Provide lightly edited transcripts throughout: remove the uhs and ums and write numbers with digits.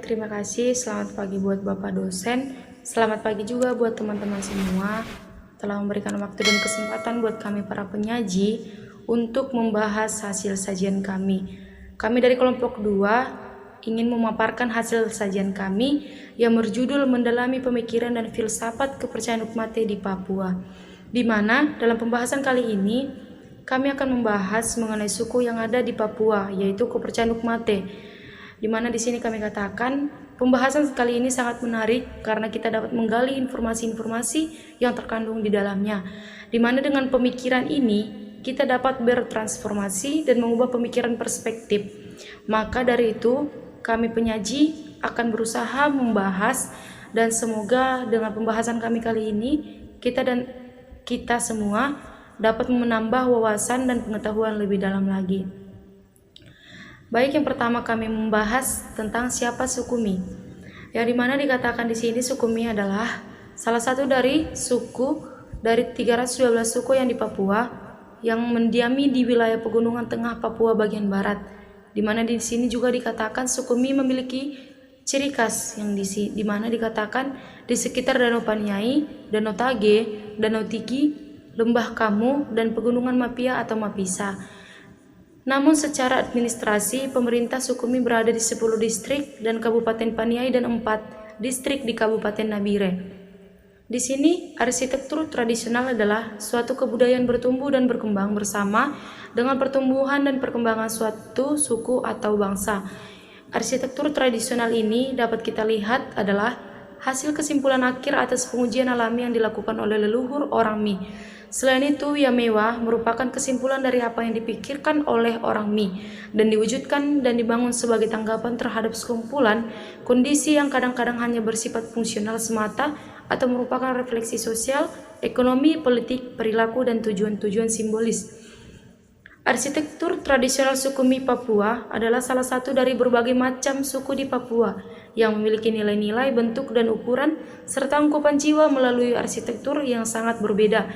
Baik, terima kasih. Selamat pagi buat Bapak dosen. Selamat pagi juga buat teman-teman semua. Telah memberikan waktu dan kesempatan buat kami para penyaji untuk membahas hasil sajian kami. Kami dari kelompok 2 ingin memaparkan hasil sajian kami yang berjudul Mendalami Pemikiran dan Filsafat Kepercayaan Ukmate di Papua. Di mana dalam pembahasan kali ini kami akan membahas mengenai suku yang ada di Papua, yaitu kepercayaan Ukmate. Di mana di sini kami katakan pembahasan kali ini sangat menarik karena kita dapat menggali informasi-informasi yang terkandung di dalamnya. Di mana dengan pemikiran ini kita dapat bertransformasi dan mengubah pemikiran perspektif. Maka dari itu kami penyaji akan berusaha membahas, dan semoga dengan pembahasan kami kali ini kita semua dapat menambah wawasan dan pengetahuan lebih dalam lagi. Baik, yang pertama kami membahas tentang siapa suku Mi. Yang dimana dikatakan di sini suku Mi adalah salah satu dari 312 suku yang di Papua yang mendiami di wilayah pegunungan tengah Papua bagian barat. Dimana di sini juga dikatakan suku Mi memiliki ciri khas yang dimana dikatakan di sekitar Danau Paniai, Danau Tage, Danau Tiki, Lembah Kamu, dan Pegunungan Mapia atau Mapisa. Namun secara administrasi, pemerintah suku Mi berada di 10 distrik dan Kabupaten Paniai dan 4 distrik di Kabupaten Nabire. Di sini, arsitektur tradisional adalah suatu kebudayaan bertumbuh dan berkembang bersama dengan pertumbuhan dan perkembangan suatu suku atau bangsa. Arsitektur tradisional ini dapat kita lihat adalah hasil kesimpulan akhir atas pengujian alami yang dilakukan oleh leluhur orang Mi. Selain itu, Yamewa merupakan kesimpulan dari apa yang dipikirkan oleh orang Mi dan diwujudkan dan dibangun sebagai tanggapan terhadap sekumpulan kondisi yang kadang-kadang hanya bersifat fungsional semata atau merupakan refleksi sosial, ekonomi, politik, perilaku, dan tujuan-tujuan simbolis. Arsitektur tradisional suku Mi Papua adalah salah satu dari berbagai macam suku di Papua yang memiliki nilai-nilai, bentuk, dan ukuran serta ungkapan jiwa melalui arsitektur yang sangat berbeda.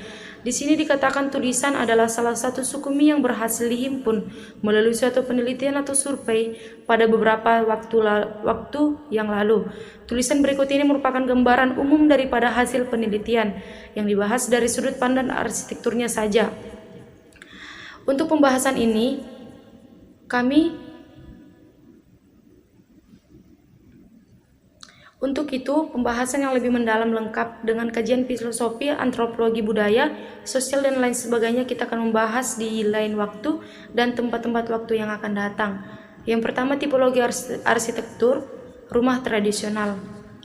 Di sini dikatakan tulisan adalah salah satu suku Mi yang berhasil dihimpun melalui suatu penelitian atau survei pada beberapa waktu yang lalu. Tulisan berikut ini merupakan gambaran umum daripada hasil penelitian yang dibahas dari sudut pandang arsitekturnya saja. Untuk pembahasan ini, pembahasan yang lebih mendalam lengkap dengan kajian filosofi, antropologi budaya, sosial, dan lain sebagainya kita akan membahas di lain waktu dan tempat-tempat waktu yang akan datang. Yang pertama, tipologi arsitektur rumah tradisional.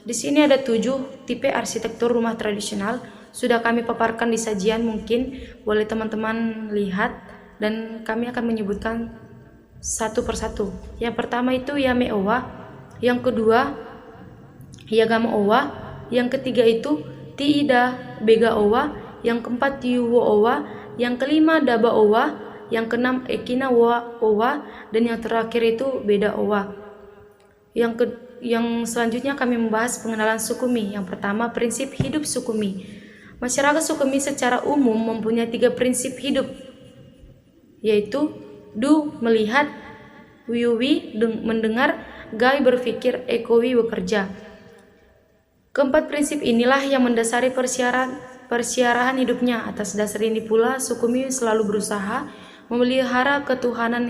Di sini ada 7 tipe arsitektur rumah tradisional. Sudah kami paparkan di sajian, mungkin boleh teman-teman lihat, dan kami akan menyebutkan satu persatu. Yang pertama itu Yame Owa, yang kedua Yagama Owa, yang ketiga itu Tiida Bega Owa, yang keempat Yuwo Owa, yang kelima Daba Owa, yang keenam Ekina Owa, dan yang terakhir itu Beda Owa. Yang selanjutnya kami membahas pengenalan suku Mi. Yang pertama, prinsip hidup suku Mi. Masyarakat suku Mi secara umum mempunyai 3 prinsip hidup, yaitu Du melihat, Wiwi mendengar, Gai berpikir, Ekowi bekerja. Keempat prinsip inilah yang mendasari persiarahan hidupnya. Atas dasar ini pula suku Mi selalu berusaha memelihara keutuhan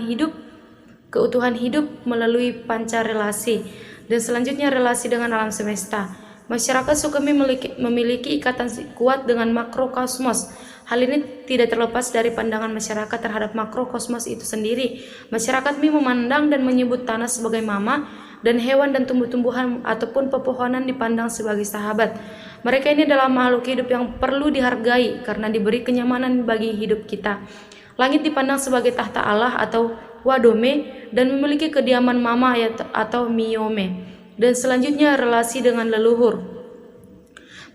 hidup melalui panca relasi, dan selanjutnya relasi dengan alam semesta. Masyarakat suku Mi memiliki ikatan kuat dengan makrokosmos. Hal ini tidak terlepas dari pandangan masyarakat terhadap makrokosmos itu sendiri. Masyarakat Mi memandang dan menyebut tanah sebagai mama, dan hewan dan tumbuh-tumbuhan ataupun pepohonan dipandang sebagai sahabat. Mereka ini adalah makhluk hidup yang perlu dihargai karena diberi kenyamanan bagi hidup kita. Langit dipandang sebagai tahta Allah atau Wadome dan memiliki kediaman mama atau Miome. Dan selanjutnya relasi dengan leluhur.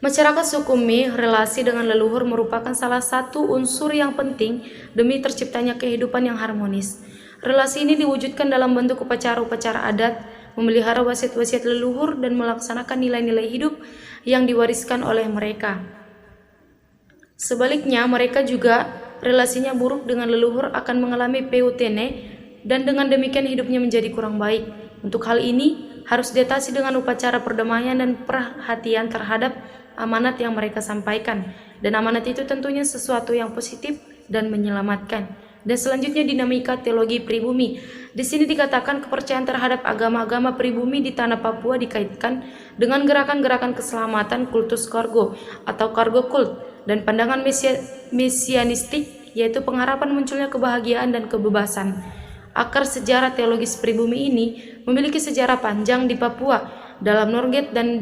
Masyarakat suku Mi, relasi dengan leluhur merupakan salah satu unsur yang penting demi terciptanya kehidupan yang harmonis. Relasi ini diwujudkan dalam bentuk upacara-upacara adat, memelihara wasiat-wasiat leluhur, dan melaksanakan nilai-nilai hidup yang diwariskan oleh mereka. Sebaliknya, mereka juga relasinya buruk dengan leluhur akan mengalami PUTN, dan dengan demikian hidupnya menjadi kurang baik. Untuk hal ini, harus diatasi dengan upacara perdamaian dan perhatian terhadap amanat yang mereka sampaikan. Dan amanat itu tentunya sesuatu yang positif dan menyelamatkan. Dan selanjutnya dinamika teologi pribumi. Di sini dikatakan kepercayaan terhadap agama-agama pribumi di tanah Papua dikaitkan dengan gerakan-gerakan keselamatan kultus kargo atau kargo kult dan pandangan mesianistik, yaitu pengharapan munculnya kebahagiaan dan kebebasan. Akar sejarah teologis pribumi ini memiliki sejarah panjang di Papua. Dalam Norget dan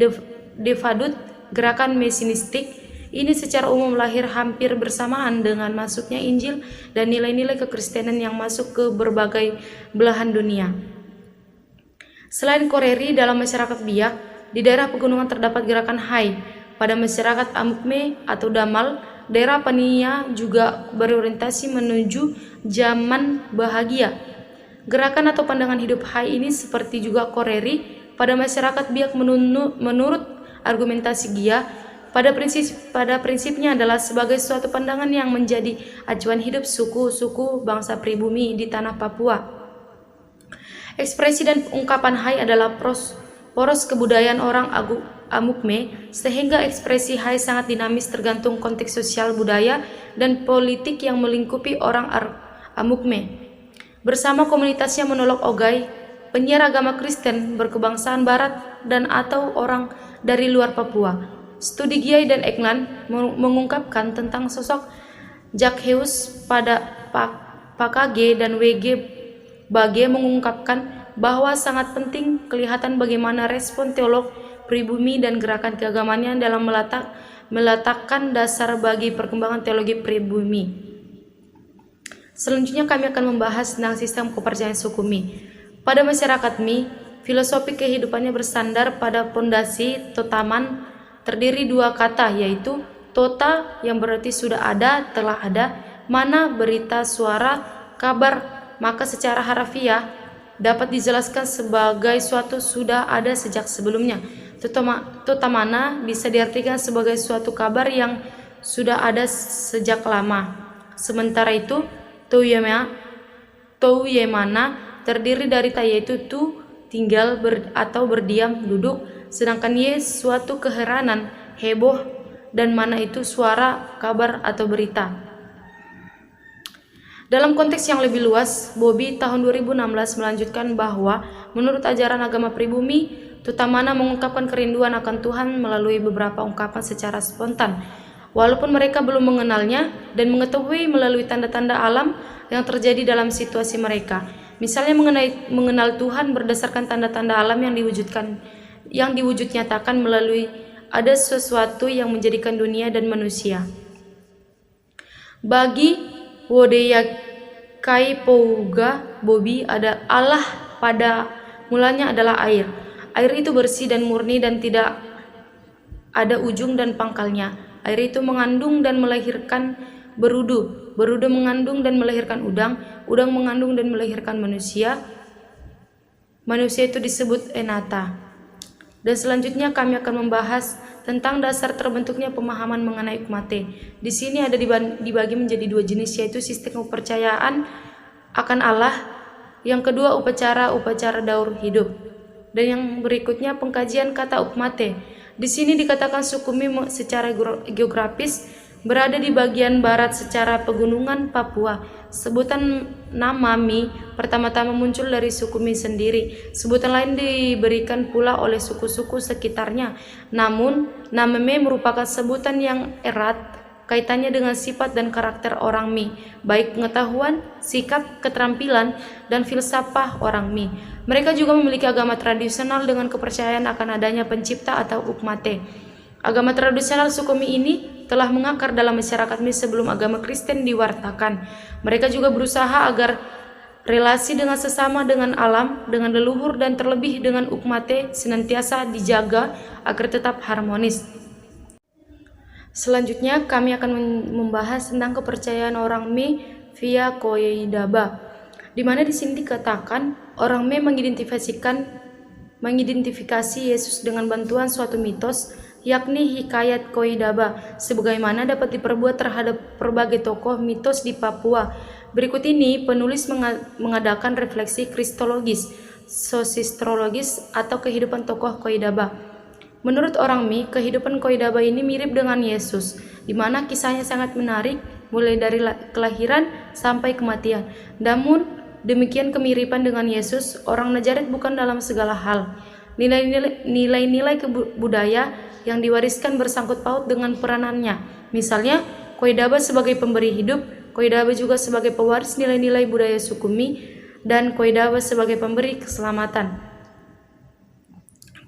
Devadut, gerakan mesianistik ini secara umum lahir hampir bersamaan dengan masuknya Injil dan nilai-nilai kekristenan yang masuk ke berbagai belahan dunia. Selain Koreri, dalam masyarakat Biak, di daerah pegunungan terdapat gerakan Hai. Pada masyarakat Amukme atau Damal, daerah Pania juga berorientasi menuju zaman bahagia. Gerakan atau pandangan hidup Hai ini seperti juga Koreri pada masyarakat Biak menurut argumentasi Gia, pada prinsipnya adalah sebagai suatu pandangan yang menjadi acuan hidup suku-suku bangsa pribumi di tanah Papua. Ekspresi dan ungkapan Hai adalah poros kebudayaan orang Amukme, sehingga ekspresi Hai sangat dinamis tergantung konteks sosial, budaya, dan politik yang melingkupi orang Amukme. Bersama komunitasnya menolak Ogai, penyiar agama Kristen berkebangsaan Barat dan atau orang dari luar Papua. Studi Giai dan Eklan mengungkapkan tentang sosok Jakheus pada Pakage dan WG Bage mengungkapkan bahwa sangat penting kelihatan bagaimana respon teolog pribumi dan gerakan keagamannya dalam meletakkan dasar bagi perkembangan teologi pribumi. Selanjutnya kami akan membahas tentang sistem kepercayaan suku Mi. Pada masyarakat Mi, filosofi kehidupannya bersandar pada pondasi Totaman, terdiri dua kata, yaitu tota yang berarti sudah ada, telah ada, mana berita, suara, kabar. Maka secara harafiah dapat dijelaskan sebagai suatu sudah ada sejak sebelumnya. Tota mana bisa diartikan sebagai suatu kabar yang sudah ada sejak lama. Sementara itu Touyemana terdiri dari ta, yaitu tu, tinggal atau berdiam, duduk, sedangkan ye suatu keheranan, heboh, dan mana itu suara, kabar, atau berita. Dalam konteks yang lebih luas, Bobby tahun 2016 melanjutkan bahwa menurut ajaran agama pribumi, Tutamana mengungkapkan kerinduan akan Tuhan melalui beberapa ungkapan secara spontan. Walaupun mereka belum mengenalnya dan mengetahui melalui tanda-tanda alam yang terjadi dalam situasi mereka. Misalnya mengenal Tuhan berdasarkan tanda-tanda alam yang diwujud nyatakan melalui ada sesuatu yang menjadikan dunia dan manusia. Bagi Wodeyakai-Pouga Bobby, ada Allah pada mulanya adalah air. Air itu bersih dan murni dan tidak ada ujung dan pangkalnya. Air itu mengandung dan melahirkan berudu. Berudu mengandung dan melahirkan udang. Udang mengandung dan melahirkan manusia. Manusia itu disebut Enata. Dan selanjutnya kami akan membahas tentang dasar terbentuknya pemahaman mengenai Ukmate. Di sini ada dibagi menjadi dua jenis, yaitu sistem kepercayaan akan Allah, yang kedua upacara daur hidup, dan yang berikutnya pengkajian kata Ukmate. Di sini dikatakan suku Mi secara geografis berada di bagian barat secara pegunungan Papua. Sebutan nama Mi pertama-tama muncul dari suku Mi sendiri. Sebutan lain diberikan pula oleh suku-suku sekitarnya. Namun, nama Mi merupakan sebutan yang erat kaitannya dengan sifat dan karakter orang Mi, baik pengetahuan, sikap, keterampilan, dan filsafah orang Mi. Mereka juga memiliki agama tradisional dengan kepercayaan akan adanya pencipta atau Ukmate. Agama tradisional suku Mi ini telah mengakar dalam masyarakat Mi sebelum agama Kristen diwartakan. Mereka juga berusaha agar relasi dengan sesama, dengan alam, dengan leluhur, dan terlebih dengan Ukmate senantiasa dijaga agar tetap harmonis. Selanjutnya kami akan membahas tentang kepercayaan orang Mi via Koidaba, di mana di sini dikatakan orang Mi mengidentifikasi Yesus dengan bantuan suatu mitos, yakni Hikayat Koidaba, sebagaimana dapat diperbuat terhadap berbagai tokoh mitos di Papua. Berikut ini penulis mengadakan refleksi kristologis sosistrologis atau kehidupan tokoh Qoidabah. Menurut orang Mi, kehidupan Qoidabah ini mirip dengan Yesus, di mana kisahnya sangat menarik, mulai dari kelahiran sampai kematian. Namun, demikian kemiripan dengan Yesus, orang Nazaret bukan dalam segala hal. Nilai-nilai budaya yang diwariskan bersangkut paut dengan peranannya. Misalnya, Qoidabah sebagai pemberi hidup, Qoidabah juga sebagai pewaris nilai-nilai budaya suku Mi, dan Qoidabah sebagai pemberi keselamatan.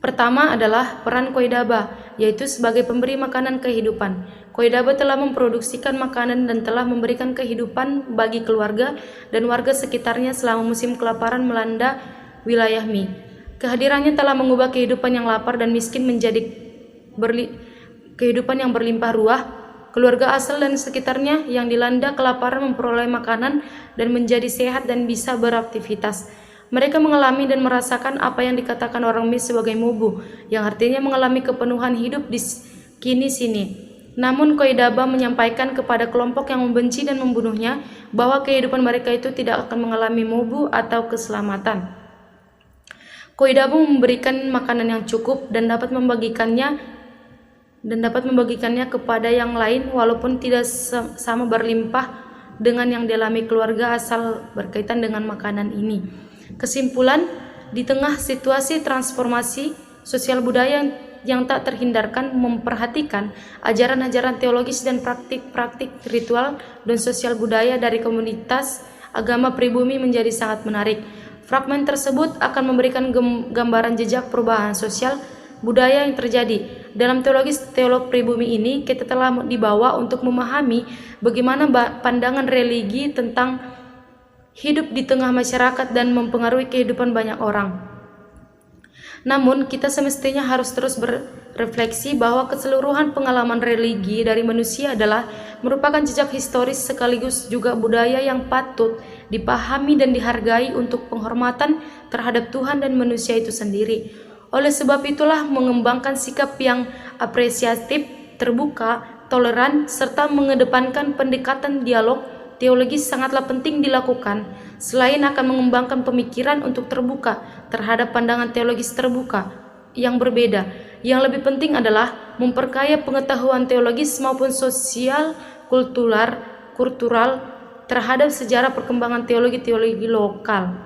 Pertama adalah peran Qoidabah, yaitu sebagai pemberi makanan kehidupan. Qoidabah telah memproduksikan makanan dan telah memberikan kehidupan bagi keluarga dan warga sekitarnya selama musim kelaparan melanda wilayah Mi. Kehadirannya telah mengubah kehidupan yang lapar dan miskin menjadi kehidupan yang berlimpah ruah. Keluarga asal dan sekitarnya yang dilanda kelaparan memperoleh makanan dan menjadi sehat dan bisa beraktivitas. Mereka mengalami dan merasakan apa yang dikatakan orang Mi sebagai mubu, yang artinya mengalami kepenuhan hidup di sini. Namun Qoidabah menyampaikan kepada kelompok yang membenci dan membunuhnya bahwa kehidupan mereka itu tidak akan mengalami mubu atau keselamatan. Qoidabah memberikan makanan yang cukup dan dapat membagikannya kepada yang lain walaupun tidak sama berlimpah dengan yang dialami keluarga asal berkaitan dengan makanan ini. Kesimpulan, di tengah situasi transformasi sosial budaya yang tak terhindarkan memperhatikan ajaran-ajaran teologis dan praktik-praktik ritual dan sosial budaya dari komunitas agama pribumi menjadi sangat menarik. Fragmen tersebut akan memberikan gambaran jejak perubahan sosial budaya yang terjadi. Dalam teolog pribumi ini, kita telah dibawa untuk memahami bagaimana pandangan religi tentang hidup di tengah masyarakat dan mempengaruhi kehidupan banyak orang. Namun, kita semestinya harus terus berefleksi bahwa keseluruhan pengalaman religi dari manusia adalah merupakan jejak historis sekaligus juga budaya yang patut dipahami dan dihargai untuk penghormatan terhadap Tuhan dan manusia itu sendiri. Oleh sebab itulah mengembangkan sikap yang apresiatif, terbuka, toleran, serta mengedepankan pendekatan dialog teologis sangatlah penting dilakukan, selain akan mengembangkan pemikiran untuk terbuka terhadap pandangan teologis terbuka yang berbeda. Yang lebih penting adalah memperkaya pengetahuan teologis maupun sosial kultural terhadap sejarah perkembangan teologi lokal.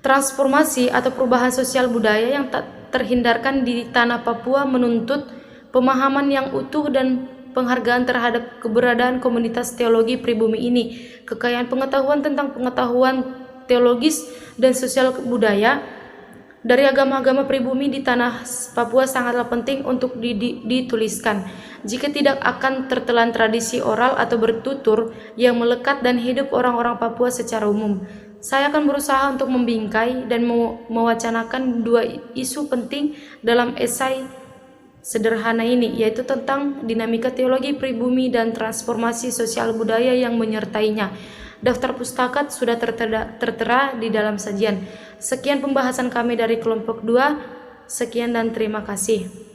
Transformasi atau perubahan sosial budaya yang tak terhindarkan di tanah Papua menuntut pemahaman yang utuh dan penghargaan terhadap keberadaan komunitas teologi pribumi ini. Kekayaan pengetahuan tentang pengetahuan teologis dan sosial budaya dari agama-agama pribumi di tanah Papua sangatlah penting untuk dituliskan. Jika tidak akan tertelan tradisi oral atau bertutur yang melekat dan hidup orang-orang Papua secara umum. Saya akan berusaha untuk membingkai dan mewacanakan dua isu penting dalam esai sederhana ini, yaitu tentang dinamika teologi pribumi dan transformasi sosial budaya yang menyertainya. Daftar pustaka sudah tertera di dalam sajian. Sekian pembahasan kami dari kelompok 2. Sekian dan terima kasih.